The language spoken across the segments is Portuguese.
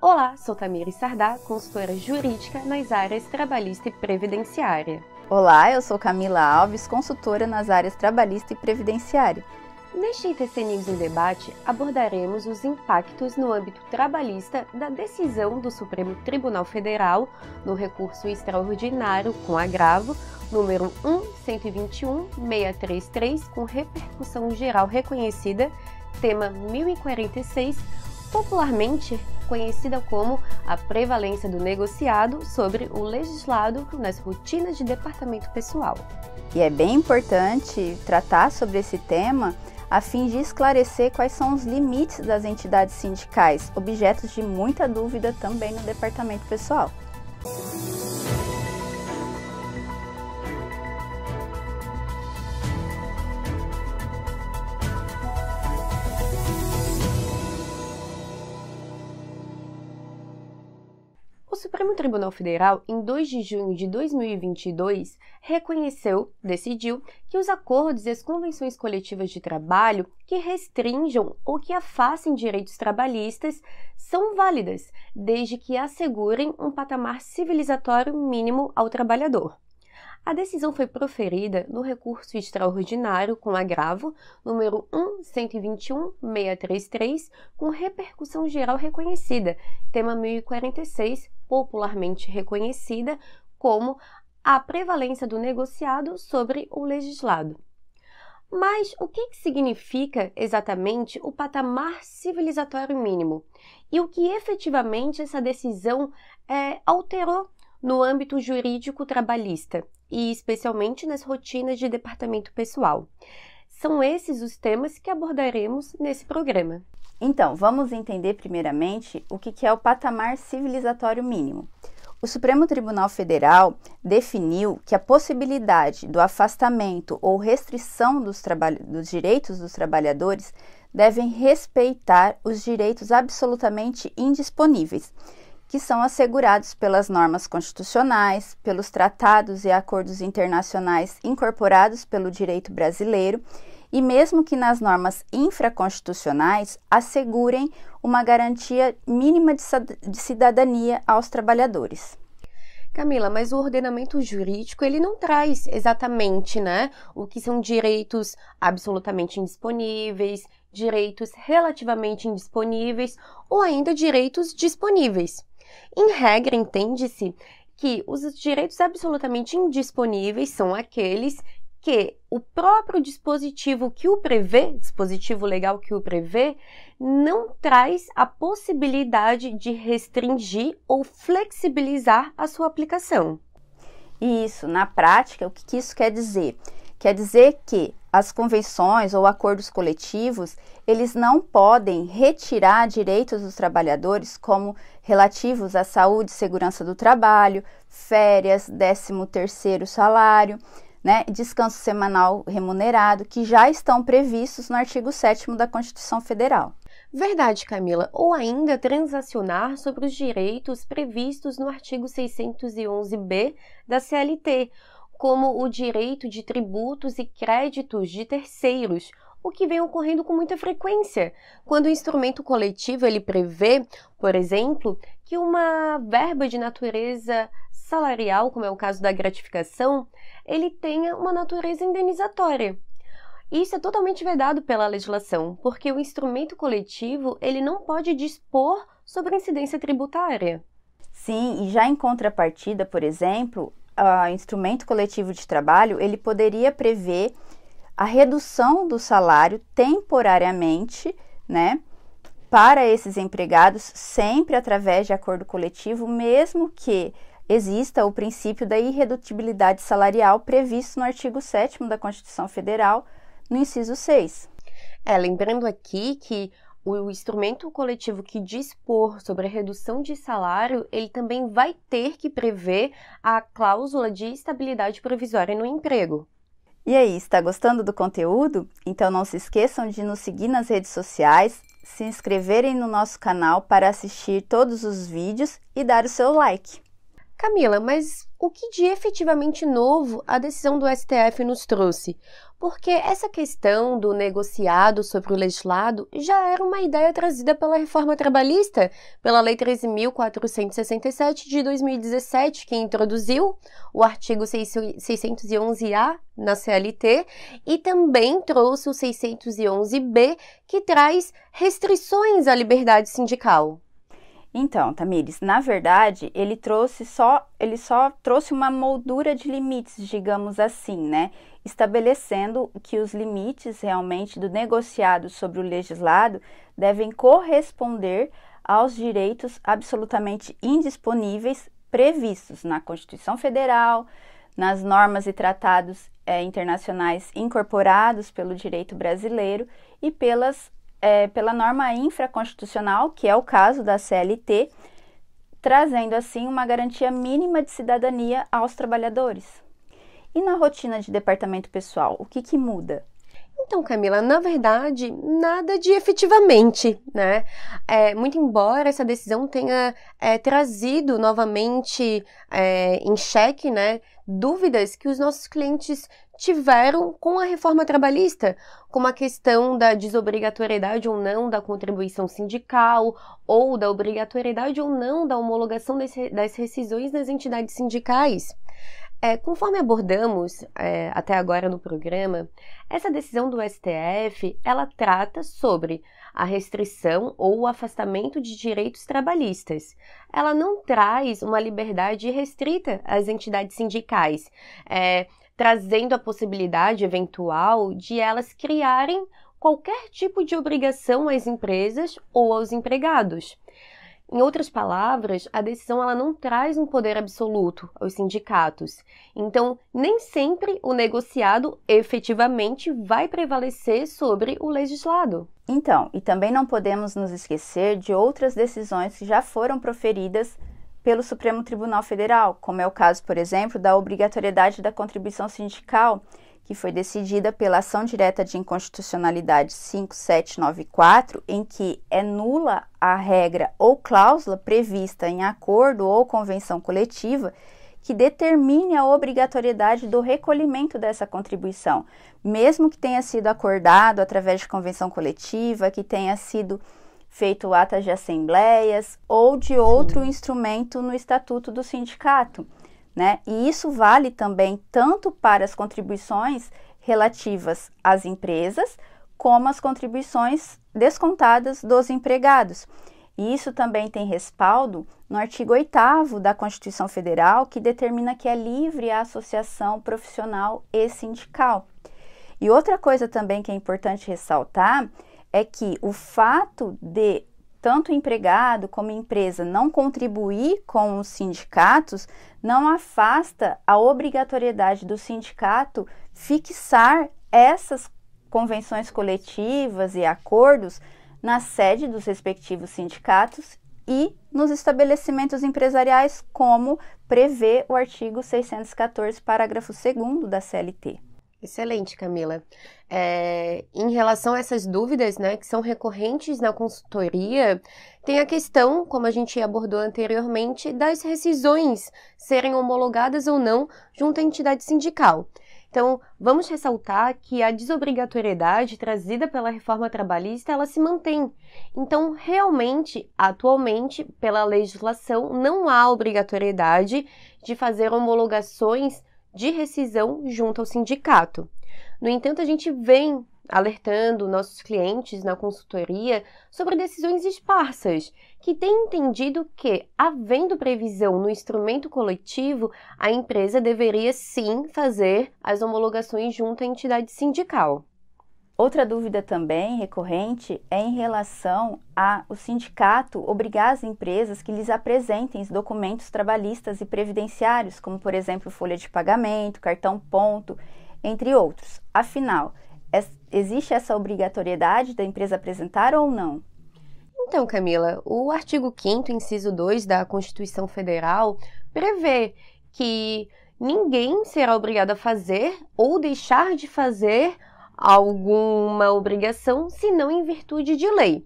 Olá, sou Tamires Sardá, consultora jurídica nas áreas trabalhista e previdenciária. Olá, eu sou Camila Alves, consultora nas áreas trabalhista e previdenciária. Neste ITC News em Debate, abordaremos os impactos no âmbito trabalhista da decisão do Supremo Tribunal Federal no recurso extraordinário com agravo número 1.121.633, com repercussão geral reconhecida, tema 1046, popularmente conhecida como a prevalência do negociado sobre o legislado nas rotinas de departamento pessoal. E é bem importante tratar sobre esse tema a fim de esclarecer quais são os limites das entidades sindicais, objetos de muita dúvida também no departamento pessoal. O Supremo Tribunal Federal, em 2 de junho de 2022, decidiu que os acordos e as convenções coletivas de trabalho que restringam ou que afastem direitos trabalhistas são válidas, desde que assegurem um patamar civilizatório mínimo ao trabalhador. A decisão foi proferida no recurso extraordinário com agravo número 1.121.633, com repercussão geral reconhecida, tema 1046, popularmente reconhecida como a prevalência do negociado sobre o legislado. Mas o que significa exatamente o patamar civilizatório mínimo? E o que efetivamente essa decisão alterou no âmbito jurídico trabalhista e especialmente nas rotinas de departamento pessoal? São esses os temas que abordaremos nesse programa. Então, vamos entender primeiramente o que é o patamar civilizatório mínimo. O Supremo Tribunal Federal definiu que a possibilidade do afastamento ou restrição dos direitos dos trabalhadores devem respeitar os direitos absolutamente indisponíveis, que são assegurados pelas normas constitucionais, pelos tratados e acordos internacionais incorporados pelo direito brasileiro e mesmo que nas normas infraconstitucionais assegurem uma garantia mínima de cidadania aos trabalhadores. Camila, mas o ordenamento jurídico ele não traz exatamente, o que são direitos absolutamente indisponíveis, direitos relativamente indisponíveis ou ainda direitos disponíveis. Em regra, entende-se que os direitos absolutamente indisponíveis são aqueles que o próprio dispositivo que o prevê, dispositivo legal que o prevê, não traz a possibilidade de restringir ou flexibilizar a sua aplicação. Isso, na prática, o que isso quer dizer? Quer dizer que as convenções ou acordos coletivos, eles não podem retirar direitos dos trabalhadores como relativos à saúde e segurança do trabalho, férias, 13º salário, descanso semanal remunerado, que já estão previstos no artigo 7º da Constituição Federal. Verdade, Camila. Ou ainda transacionar sobre os direitos previstos no artigo 611-B da CLT, como o direito de tributos e créditos de terceiros, o que vem ocorrendo com muita frequência, quando o instrumento coletivo ele prevê, por exemplo, que uma verba de natureza salarial, como é o caso da gratificação, ele tenha uma natureza indenizatória. Isso é totalmente vedado pela legislação, porque o instrumento coletivo ele não pode dispor sobre a incidência tributária. Sim, e já em contrapartida, por exemplo, o instrumento coletivo de trabalho, ele poderia prever a redução do salário temporariamente, para esses empregados, sempre através de acordo coletivo, mesmo que exista o princípio da irredutibilidade salarial previsto no artigo 7º da Constituição Federal, no inciso 6. Lembrando aqui que o instrumento coletivo que dispor sobre a redução de salário, ele também vai ter que prever a cláusula de estabilidade provisória no emprego. E aí, está gostando do conteúdo? Então não se esqueçam de nos seguir nas redes sociais, se inscreverem no nosso canal para assistir todos os vídeos e dar o seu like. Camila, mas o que de efetivamente novo a decisão do STF nos trouxe? Porque essa questão do negociado sobre o legislado já era uma ideia trazida pela reforma trabalhista, pela Lei 13.467 de 2017, que introduziu o artigo 611-A na CLT e também trouxe o 611-B, que traz restrições à liberdade sindical. Então, Tamires, na verdade, ele só trouxe uma moldura de limites, digamos assim, né? Estabelecendo que os limites realmente do negociado sobre o legislado devem corresponder aos direitos absolutamente indisponíveis previstos na Constituição Federal, nas normas e tratados internacionais incorporados pelo direito brasileiro e pela norma infraconstitucional, que é o caso da CLT, trazendo assim uma garantia mínima de cidadania aos trabalhadores. E na rotina de departamento pessoal, o que muda? Então, Camila, na verdade, nada de efetivamente, né? Muito embora essa decisão tenha trazido novamente em xeque, né, dúvidas que os nossos clientes tiveram com a reforma trabalhista, como a questão da desobrigatoriedade ou não da contribuição sindical, ou da obrigatoriedade ou não da homologação das rescisões nas entidades sindicais. Conforme abordamos até agora no programa, essa decisão do STF, ela trata sobre a restrição ou o afastamento de direitos trabalhistas. Ela não traz uma liberdade restrita às entidades sindicais, trazendo a possibilidade eventual de elas criarem qualquer tipo de obrigação às empresas ou aos empregados. Em outras palavras, a decisão ela não traz um poder absoluto aos sindicatos. Então, nem sempre o negociado efetivamente vai prevalecer sobre o legislado. Então, e também não podemos nos esquecer de outras decisões que já foram proferidas pelo Supremo Tribunal Federal, como é o caso, por exemplo, da obrigatoriedade da contribuição sindical, que foi decidida pela ação direta de inconstitucionalidade 5794, em que é nula a regra ou cláusula prevista em acordo ou convenção coletiva que determine a obrigatoriedade do recolhimento dessa contribuição, mesmo que tenha sido acordado através de convenção coletiva, que tenha sido feito atas de assembleias ou de outro instrumento no estatuto do sindicato, né? E isso vale também tanto para as contribuições relativas às empresas, como as contribuições descontadas dos empregados. E isso também tem respaldo no artigo 8º da Constituição Federal, que determina que é livre a associação profissional e sindical. E outra coisa também que é importante ressaltar é que o fato de tanto o empregado como a empresa não contribuir com os sindicatos não afasta a obrigatoriedade do sindicato fixar essas convenções coletivas e acordos na sede dos respectivos sindicatos e nos estabelecimentos empresariais, como prevê o artigo 614, parágrafo 2º da CLT. Excelente, Camila. Em relação a essas dúvidas, né, que são recorrentes na consultoria, tem a questão, como a gente abordou anteriormente, das rescisões serem homologadas ou não junto à entidade sindical. Então, vamos ressaltar que a desobrigatoriedade trazida pela reforma trabalhista, ela se mantém. Então, realmente, atualmente, pela legislação, não há obrigatoriedade de fazer homologações de rescisão junto ao sindicato. No entanto, a gente vem alertando nossos clientes na consultoria sobre decisões esparsas, que têm entendido que, havendo previsão no instrumento coletivo, a empresa deveria sim fazer as homologações junto à entidade sindical. Outra dúvida também recorrente é em relação ao sindicato obrigar as empresas que lhes apresentem os documentos trabalhistas e previdenciários, como, por exemplo, folha de pagamento, cartão ponto, entre outros. Afinal, existe essa obrigatoriedade da empresa apresentar ou não? Então, Camila, o artigo 5º, inciso 2 da Constituição Federal prevê que ninguém será obrigado a fazer ou deixar de fazer alguma obrigação, senão em virtude de lei.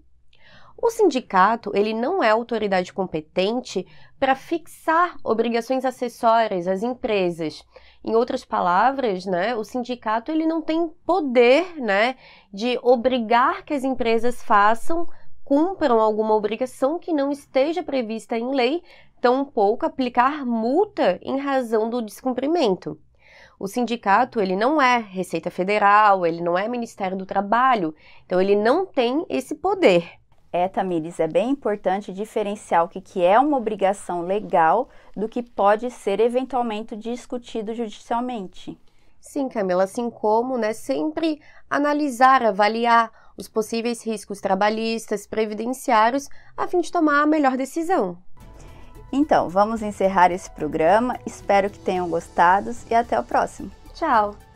O sindicato, ele não é autoridade competente para fixar obrigações acessórias às empresas. Em outras palavras, né, o sindicato ele não tem poder, né, de obrigar que as empresas cumpram alguma obrigação que não esteja prevista em lei, tampouco aplicar multa em razão do descumprimento. O sindicato, ele não é Receita Federal, ele não é Ministério do Trabalho, então ele não tem esse poder. Tamires, é bem importante diferenciar o que é uma obrigação legal do que pode ser eventualmente discutido judicialmente. Sim, Camila, assim como, né, sempre analisar, avaliar os possíveis riscos trabalhistas, previdenciários, a fim de tomar a melhor decisão. Então, vamos encerrar esse programa. Espero que tenham gostado e até o próximo. Tchau!